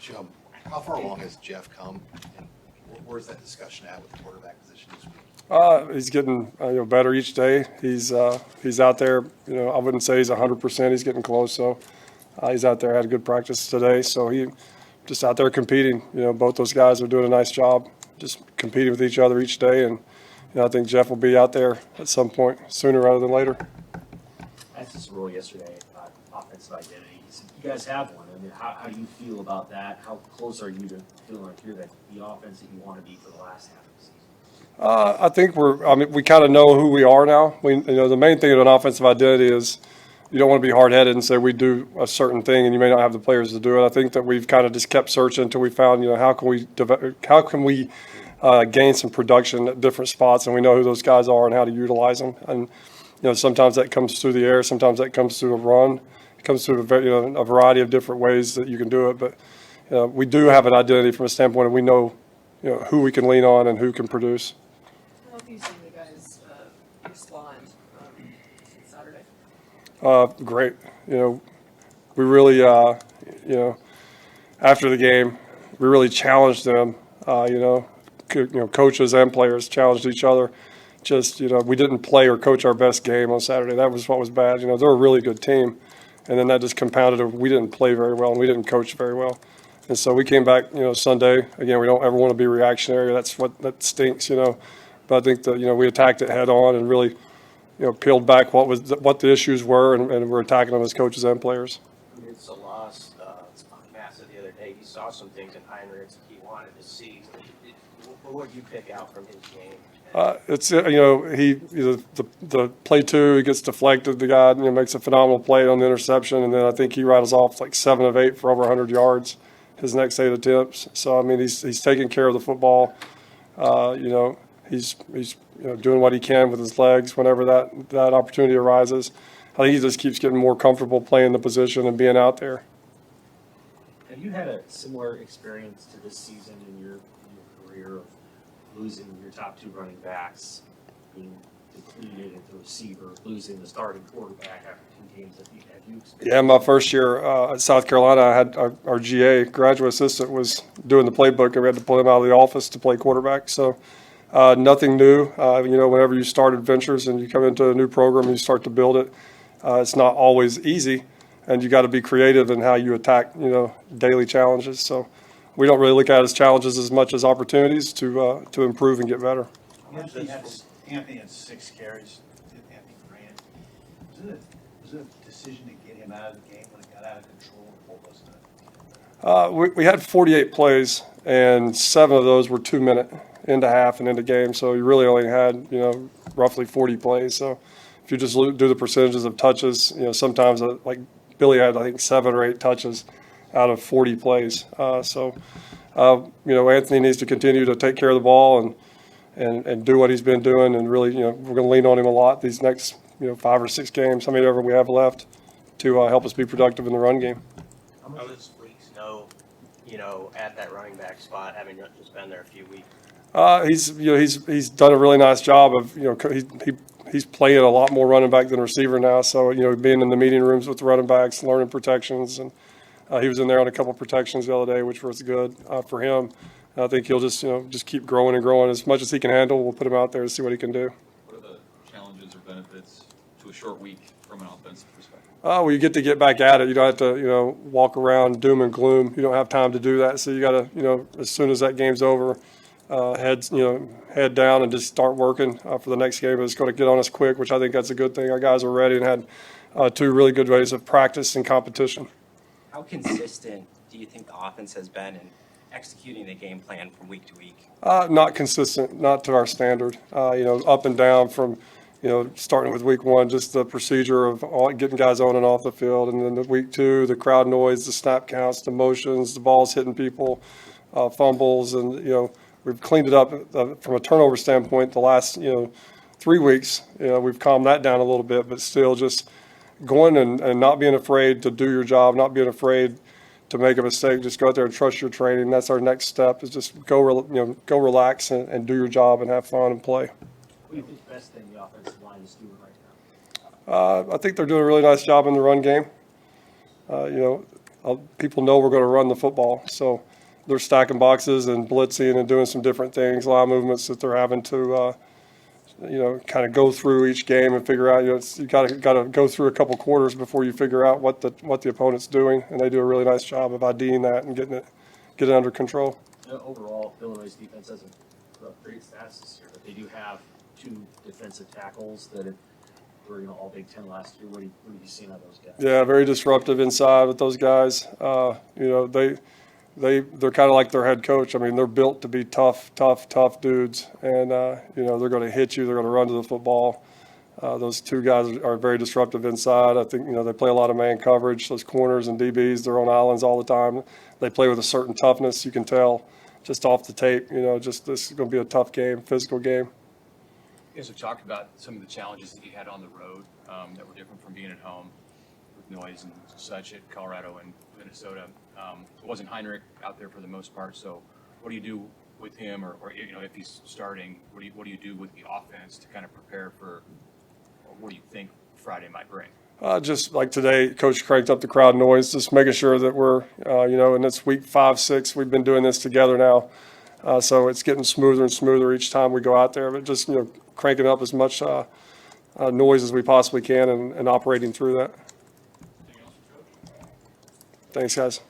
Coach, how far along has Jeff come, and where's that discussion at with the quarterback position this week? He's getting better each day. He's out there. I wouldn't say he's 100%. He's getting close. So he's out there. Had a good practice today. So he just out there competing. Both those guys are doing a nice job, just competing with each other each day. And I think Jeff will be out there at some point sooner rather than later. I asked this role yesterday about offensive identity. You guys have one. I mean, how do you feel about that? How close are you to feeling like you're the offense that you want to be for the last half of the season? I think we kind of know who we are now. The main thing in an offensive identity is you don't want to be hard-headed and say we do a certain thing and you may not have the players to do it. I think that we've kind of just kept searching until we found, how can we gain some production at different spots, and we know who those guys are and how to utilize them. And sometimes that comes through the air, sometimes that comes through a run. It comes through a variety of different ways that you can do it. But we do have an identity from a standpoint of we know who we can lean on and who can produce. How have you seen the guys respond since Saturday? Great. We really, after the game, we really challenged them. Coaches and players challenged each other. Just, we didn't play or coach our best game on Saturday. That was what was bad. They're a really good team. And then that just compounded it. We didn't play very well and we didn't coach very well. And so we came back, Sunday. Again, we don't ever want to be reactionary. That stinks, But I think that, we attacked it head on and really, peeled back what the issues were, and we're attacking them as coaches and players. It's a loss. Massa the other day, he saw some things in Heinrichs he wanted to see. What would you pick out from his game? It's the play two, he gets deflected. The guy makes a phenomenal play on the interception, and then I think he rattles off like 7 of 8 for over 100 yards his next 8 attempts. So he's taking care of the football. He's doing what he can with his legs whenever that opportunity arises. I think he just keeps getting more comfortable playing the position and being out there. Have you had a similar experience to this season in your career of losing your top 2 running backs, being depleted at the receiver, losing the starting quarterback after 2 games? Have you experienced? Yeah, my first year at South Carolina, I had our GA, graduate assistant, was doing the playbook, and we had to pull him out of the office to play quarterback. So nothing new. Whenever you start adventures and you come into a new program and you start to build it, it's not always easy, and you got to be creative in how you attack, daily challenges. So we don't really look at it as challenges as much as opportunities to improve and get better. Anthony had 6 carries. Anthony Grant. Was it a decision to get him out of the game when it got out of control? What was it? We had 48 plays, and 7 of those were 2-minute into half and into game. So you really only had, roughly 40 plays. So if you just do the percentages of touches, sometimes like Billy had, I think, 7 or 8 touches out of 40 plays. Anthony needs to continue to take care of the ball and do what he's been doing. And really, we're going to lean on him a lot these next, 5 or 6 games, how many ever we have left, to help us be productive in the run game. How much does Weeks know, at that running back spot, having just been there a few weeks? He's done a really nice job of, he's playing a lot more running back than receiver now. So, being in the meeting rooms with the running backs, learning protections, and he was in there on a couple protections the other day, which was good for him. I think he'll just keep growing and growing. As much as he can handle, we'll put him out there to see what he can do. What are the challenges or benefits to a short week from an offensive perspective? Well, you get back at it. You don't have to, walk around doom and gloom. You don't have time to do that. So you got to, as soon as that game's over, head down and just start working for the next game. It's going to get on us quick, which I think that's a good thing. Our guys are ready and had 2 really good days of practice and competition. How consistent do you think the offense has been in executing the game plan from week to week? Not consistent, not to our standard. Up and down from, starting with week 1, just the procedure of getting guys on and off the field. And then the week 2, the crowd noise, the snap counts, the motions, the balls hitting people, fumbles. And, we've cleaned it up from a turnover standpoint the last, 3 weeks. We've calmed that down a little bit, but still just going and not being afraid to do your job, not being afraid to make a mistake. Just go out there and trust your training. That's our next step, is just go relax and do your job and have fun and play. What do you think the best thing the offensive line is doing right now? I think they're doing a really nice job in the run game. people know we're going to run the football. So they're stacking boxes and blitzing and doing some different things, a lot of movements that they're having to, kind of go through each game and figure out, you got to go through a couple quarters before you figure out what the opponent's doing. And they do a really nice job of IDing that and getting it under control. Overall, Illinois' defense hasn't put up great stats this year, but they do have 2 defensive tackles that were all Big Ten last year. What have you seen out of those guys? Yeah, very disruptive inside with those guys. They're kind of like their head coach. I mean, they're built to be tough dudes, and they're going to hit you. They're going to run to the football. Those 2 guys are very disruptive inside. I think they play a lot of man coverage. Those corners and DBs, they're on islands all the time. They play with a certain toughness. You can tell just off the tape. Just this is going to be a tough game, physical game. You guys have talked about some of the challenges that you had on the road that were different from being at home with noise and such at Colorado and Minnesota. It wasn't Heinrich out there for the most part. So what do you do with him, or if he's starting, what do you do with the offense to kind of prepare for, or what do you think Friday might bring? Just like today, Coach cranked up the crowd noise, just making sure that we're, and it's week 5, 6. We've been doing this together now. So it's getting smoother and smoother each time we go out there. But just, cranking up as much noise as we possibly can and operating through that. Thanks, guys.